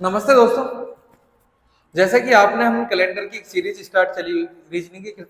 नमस्ते दोस्तों। जैसा कि आपने हम कैलेंडर की एक सीरीज स्टार्ट चली हुई रीजनिंग की।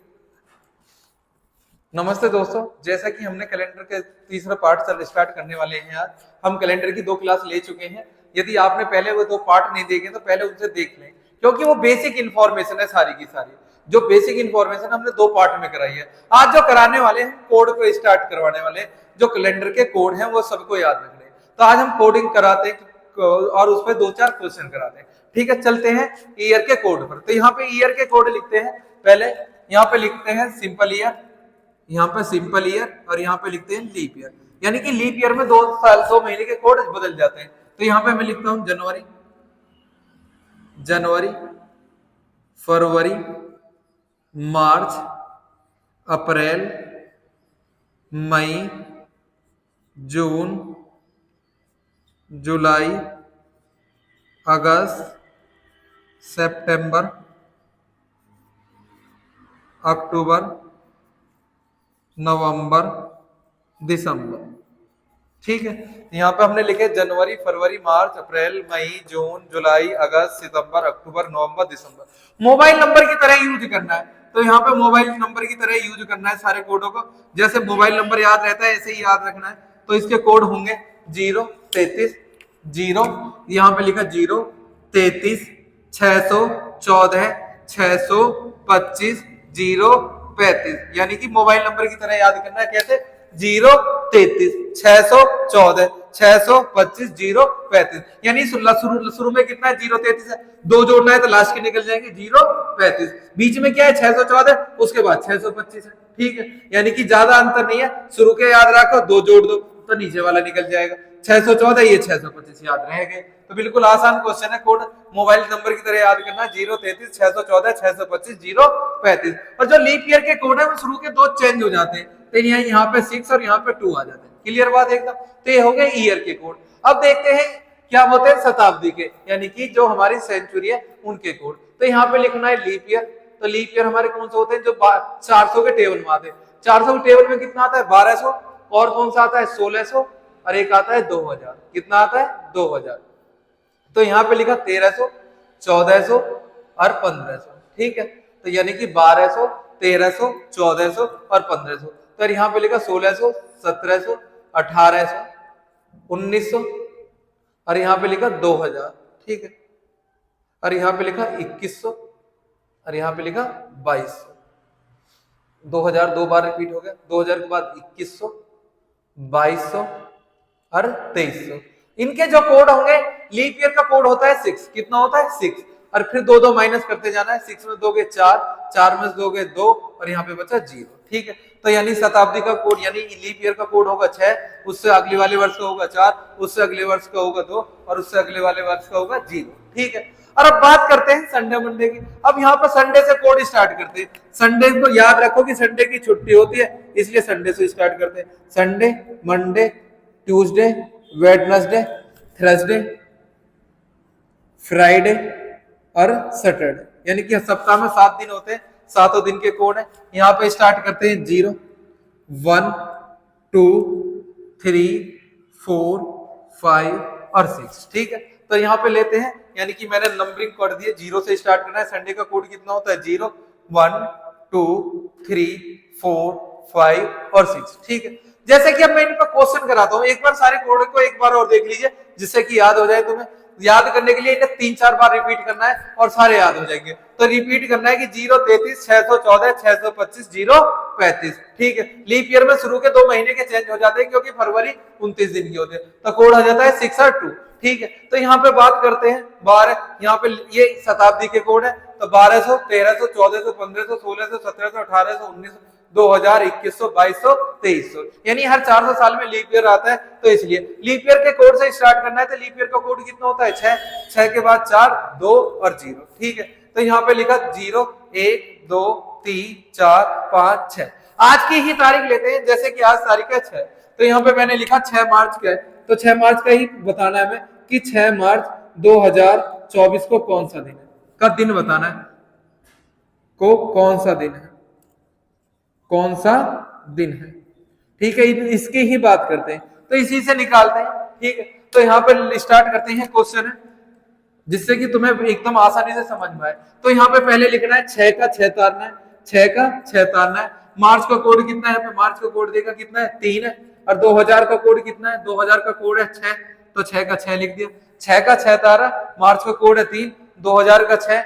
नमस्ते दोस्तों, जैसा कि हमने कैलेंडर के तीसरा पार्ट स्टार्ट करने वाले हैं। आज हम कैलेंडर की 2 क्लास ले चुके हैं। यदि आपने पहले वो 2 पार्ट नहीं देखे तो पहले उनसे देख लें, क्योंकि वो बेसिक इन्फॉर्मेशन है। सारी की सारी जो बेसिक इन्फॉर्मेशन हमने 2 पार्ट में कराई है। आज जो कराने वाले हैं कोड को स्टार्ट करवाने वाले, जो कैलेंडर के कोड हैं वो सबको याद रखने। तो आज हम कोडिंग कराते हैं और उस पर 2-4 क्वेश्चन कराते हैं। ठीक है, चलते हैं ईयर के कोड पर। तो यहाँ पे ईयर के कोड लिखते हैं। पहले यहाँ पे लिखते हैं सिंपल ईयर, यहाँ पे सिंपल ईयर, और यहाँ पे लिखते हैं लीप ईयर। यानी कि लीप ईयर में 2 साल 2 महीने के कोड बदल जाते हैं। तो यहाँ पे मैं लिखता हूं जनवरी, जनवरी, फरवरी, मार्च, अप्रैल, मई, जून, जुलाई, अगस्त, सितंबर, अक्टूबर, नवंबर, दिसंबर। ठीक है, यहाँ पे हमने लिखे जनवरी, फरवरी, मार्च, अप्रैल, मई, जून, जुलाई, अगस्त, सितंबर, अक्टूबर, नवंबर, दिसंबर। मोबाइल नंबर की तरह यूज करना है। तो यहाँ पे मोबाइल नंबर की तरह यूज करना है सारे कोडों को। जैसे मोबाइल नंबर याद रहता है ऐसे ही याद रखना है। तो इसके कोड होंगे 0, 33, 0, यहाँ पे लिखा 0, 33, 614, 625, 0, 35। यानी कि मोबाइल नंबर की तरह याद करना है। कैसे? 0, 33, 614, 625, 0, 35। यानी शुरू में कितना है? 0, 33 है। 2 जोड़ना है तो लास्ट के निकल जाएंगे 0, 35। बीच में क्या है? 614, उसके बाद 625 है। ठीक है, यानी कि ज्यादा अंतर नहीं है। शुरू के याद रखो, 2 जोड़ दो तो नीचे वाला निकल जाएगा। 614, ये 625 याद रह गए। तो बिल्कुल आसान क्वेश्चन है। कोड मोबाइल नंबर की तरह याद करना, 0, 33, 614, 625, 0, 35। और जो लीप ईयर के कोड है वो शुरू के 2 चेंज हो जाते हैं। तो यहाँ पे 6 और यहाँ पे 2 आ जाते हैं। क्लियर बात एकदम। तो ये हो गए ईयर के कोड। अब देखते हैं क्या होते हैं शताब्दी के, यानी कि जो हमारी सेंचुरी है उनके कोड। तो यहाँ पे लिखना है लीप ईयर। तो लीप ईयर हमारे कौन से होते हैं? जो 400 के टेबल में आते हैं। 400 के टेबल में कितना आता है? 1200। और कौन सा आता है? 1600। और एक आता है 2000। कितना आता है? 2000। तो यहाँ पे लिखा 1300, 1400 और 1500। ठीक है, तो यानी कि 1200, 1300, 1400 और 1500। तो यहाँ पे लिखा 1600, 1700, 1800, 1900 और यहाँ पे लिखा 2000। ठीक है, और यहाँ पे लिखा 2100 और यहाँ पे लिखा 2200। 2000 2 बार रिपीट हो गया। 2000 के बाद 2100, 2200 और 2300। इनके जो कोड होंगे, लीप ईयर का कोड होता है 6। कितना होता है? 6। और फिर 2 माइनस करते जाना है। 6 में दोगे 4, 4 में दोगे 2 और यहाँ पे बचा 0। ठीक है, तो यानी शताब्दी का कोड यानी लीप ईयर का कोड होगा 6, उससे अगले वाले वर्ष का होगा 4, उससे अगले वर्ष का होगा 2 और उससे अगले वाले वर्ष का होगा 0। ठीक है, और अब बात करते हैं संडे मंडे की। अब यहाँ पर संडे से कोड स्टार्ट करते हैं। संडे को याद रखो कि संडे की छुट्टी होती है, इसलिए संडे से स्टार्ट करते हैं। Sunday, Monday, Tuesday, Wednesday, Thursday, Friday और सैटरडे। यानी कि सप्ताह में 7 दिन होते हैं। 7 दिन के कोड है। यहाँ पे स्टार्ट करते हैं 0, 1, 2, 3, 4, 5 और 6। ठीक है, तो यहाँ पे लेते हैं, यानी कि मैंने नंबरिंग कर दी है। 0 से स्टार्ट करना है। संडे का कोड कितना होता है? 0, 1, 2, 3, 4, 5 और 6। ठीक है, जैसे कि अब मैं इन पर क्वेश्चन कराता हूँ। एक बार सारे कोड को एक बार और देख लीजिए, जिससे कि याद हो जाए। तुम्हें याद करने के लिए इन्हें 3-4 बार रिपीट करना है और सारे याद हो जाएंगे। तो रिपीट करना है कि 0, 33, 614, 625, 0, 35। ठीक है, लीप ईयर में शुरू के 2 महीने के चेंज हो जाते हैं, क्योंकि फरवरी 29 दिन की होते हैं। तो कोड आ जाता है 6 और 2। ठीक है, तो यहाँ पे बात करते हैं 12। यहाँ पे ये शताब्दी के कोड है। तो 1200, 1300, 1400, 1500, 1600, 1700, 1800, 1900, 2000, 2100, 2200, 2300। यानी हर 400 साल में लीप ईयर आता है। तो इसलिए लीप ईयर के कोड से स्टार्ट करना है। तो लीप ईयर का कोड कितना होता है? 6। 6 के बाद 4, 2 और 0। ठीक है, तो यहाँ पे लिखा 0, 1, 2, 3, 4, 5, 6। आज की ही तारीख लेते हैं। जैसे कि आज तारीख है 6, तो यहाँ पे मैंने लिखा 6 मार्च का है। तो 6 मार्च का ही बताना है हमें कि 6 मार्च 2024 को कौन सा दिन है, का दिन बताना है को कौन सा दिन है, कौन सा दिन है। ठीक है, इसकी ही बात करते हैं। तो इसी से निकालते हैं। ठीक है, तो यहाँ पर स्टार्ट करते हैं क्वेश्चन है। जिससे कि तुम्हें एकदम आसानी से समझ में आए। तो यहाँ पे पहले लिखना है 6 का 6 तारना है, 6 का 6 तारना है। मार्च का कोड कितना है? मार्च का कोड देखा कितना है? 3 है। और 2000 का कोड कितना है? 2000 का कोड है 6, तो 6 का 6 लिख दिया। 6 का 6 तारा, मार्च का कोड है 3, 2000 का 6।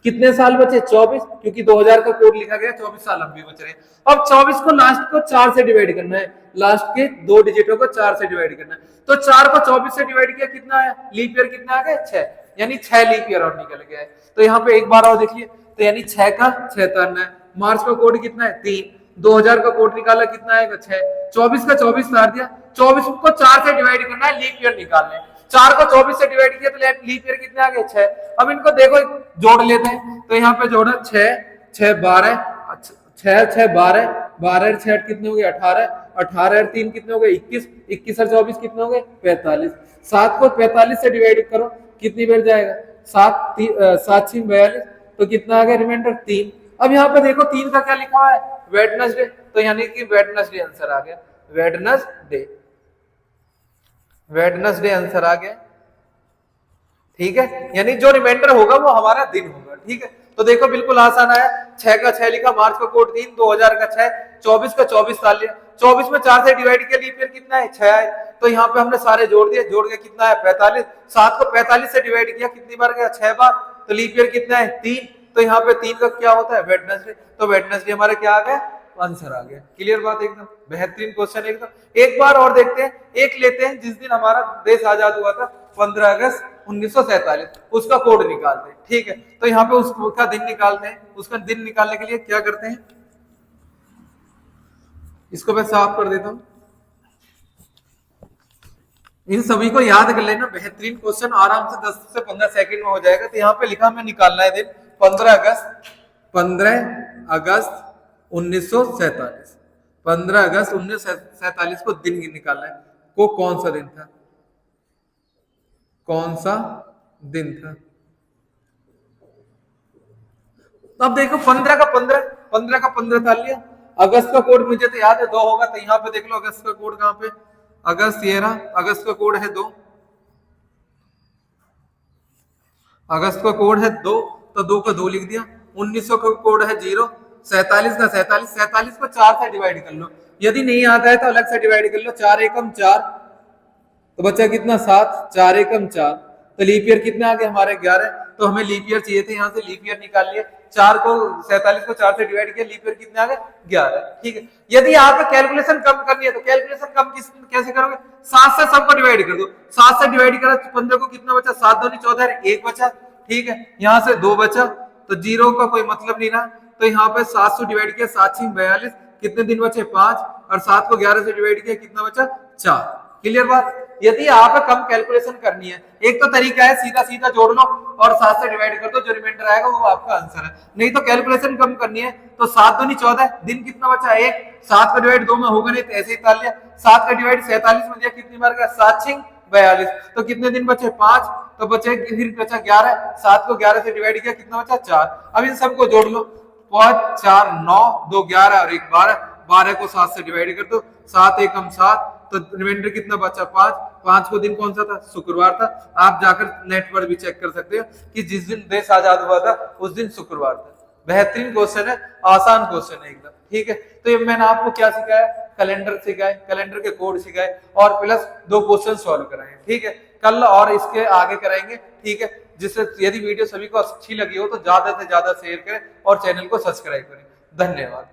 कितने साल बचे? 24, क्योंकि 2000 का कोड लिखा गया, 24 साल हम भी बच रहे हैं। अब 24 को लास्ट को 4 से डिवाइड करना है, लास्ट के 2 डिजिटों को 4 से डिवाइड करना है। तो 4 को 24 से डिवाइड किया, कितना आया? लीप ईयर कितना आ गया? 6, यानी 6 लीप ईयर और निकल गया है। तो यहाँ पे एक बार और देखिए, तो यानी 6 का 6 तारना है। मार्च का कोड कितना है? 3, 2000 का कोड निकाला, कितना आएगा? 6, 24 का 24 तार दिया, 24 को 4 से डिवाइड करना है, लीप ईयर निकालना है। 4 को 24 से डिवाइड किया तो लीप ईयर कितने आ गए? 6। अब इनको देखो जोड़ लेते हैं, तो यहाँ पे जोड़ा 6 6 12, 6 6 12, 12 6 कितने हो गए? 18, 18 3 कितने हो गए? 21, 21 और 24 कितने हो गए? 45। 7 को 45 से डिवाइड करो, कितनी बार जाएगा? 7 7 6 42, तो कितना आ गया रिमाइंडर? 3। अब यहाँ पे देखो 3 का क्या लिखा हुआ है? वेडनेसडे, तो यानी कि वेडनेसडे आंसर आ गया, वेडनेसडे, वेडनेसडे आंसर आ गया। ठीक है, यानी जो रिमाइंडर होगा वो हमारा दिन होगा। ठीक है, तो देखो बिल्कुल आसान आया। 6 का 6 लिखा, मार्च का कोड 3, 2000 का 6, 24 का 24 साल लिया, 24 में 4 से डिवाइड किया, लीप ईयर कितना है? 6 है। तो यहाँ पे हमने सारे जोड़ दिए, जोड़ के कितना है? 45। 7 को 45 से डिवाइड किया, कितनी बार गया? 6 बार। तो लीप ईयर कितना है? 3। तो यहाँ पे 3 का क्या होता है? वेडनेसडे। तो वेडनेसडे हमारा क्या आ गया? आंसर आ गया। क्लियर बात? एकदम बेहतरीन क्वेश्चन एकदम। एक बार और देखते हैं, एक लेते हैं जिस दिन हमारा देश आजाद हुआ था, 15 अगस्त 1947, उसका कोड निकालते हैं। ठीक है, तो यहाँ पे उसका दिन निकालते हैं। उसका दिन निकालने के लिए क्या करते हैं, इसको मैं साफ कर देता हूं। इन सभी को याद कर लेना, बेहतरीन क्वेश्चन, आराम से 10 से 15 सेकंड में हो जाएगा। तो यहाँ पे लिखा हमें निकालना है दिन 15 अगस्त, 15 अगस्त 1947, 15 अगस्त 1947 को दिन निकालना है। को कौन सा दिन था? कौन सा दिन था? अब देखो 15 का 15, 15 का 15 ताल लिया। अगस्त का कोड मुझे तो याद है 2 होगा, तो यहाँ पे देख लो अगस्त का कोड कहाँ पे? अगस्त, ये रहा, अगस्त का कोड है 2, अगस्त का कोड है 2, तो 2 का 2 लिख दिया। 1900 का कोड है 0, 47 का 47, 47 को 4 से डिवाइड कर लो, यदि नहीं आता है तो अलग से डिवाइड कर लो। 4 एकम 4, तो बच्चा कितना? 7, 4 एकम 4, तो लीप ईयर कितने आ गए हमारे? 11। तो हमें लीप ईयर चाहिए थे, यहाँ से लीप ईयर निकाल लिए। 4 को 47 को 4 से डिवाइड किया, लीप ईयर कितने आ गए? 11। ठीक है, यदि आप कैलकुलेशन कम करनी है तो कैलकुलेशन कम कैसे करोगे? 7 से सबको डिवाइड कर दो। 7 से डिवाइड करा 15 को, कितना बचा? 7 दूनी 14, 1 बचा। ठीक है, यहाँ से 2 बचा, तो 0 का कोई मतलब नहीं रहा। तो यहाँ पे 7 से डिवाइड किया, 7 6 42, कितने दिन बचे? 5, और 7 को 11 से डिवाइड किया, कितना बचा? 4। क्लियर बात? यदि आप कम कैलकुलेशन करनी है, एक तो तरीका है सीधा सीधा जोड़ लो और 7 से डिवाइड कर दो, जो रिमाइंडर आएगा वो आपका आंसर है। नहीं तो कैलकुलेशन कम करनी है तो 7 दूनी 14, दिन कितना बचा? 1, 7 का डिवाइड 2 में होगा नहीं तो ऐसे ही ताल लिया। 7 का डिवाइड 47 में दिया, कितनी बार गया? 7 6 42, तो कितने दिन बचे? 5, तो बचे फिर बचा 11, 7 को 11 से डिवाइड किया, कितना बचा? 4। अब इन सबको जोड़ लो, 5 4 9, 2 11 और 1 12, 12 को 7 से डिवाइड कर दो, 7 एकम 7, तो रिमाइंडर कितना बचा? 5। 5 को दिन कौन सा था? शुक्रवार था। आप जाकर नेट पर भी चेक कर सकते हो कि जिस दिन देश आजाद हुआ था उस दिन शुक्रवार था। बेहतरीन क्वेश्चन है, आसान क्वेश्चन है एकदम। ठीक है, तो ये मैंने आपको क्या सिखाया? कैलेंडर सिखाए, कैलेंडर के कोड सिखाए और प्लस 2 क्वेश्चन सॉल्व कराए। ठीक है, कल और इसके आगे कराएंगे। ठीक है, जिससे यदि वीडियो सभी को अच्छी लगी हो तो ज्यादा से ज्यादा शेयर करें और चैनल को सब्सक्राइब करें। धन्यवाद।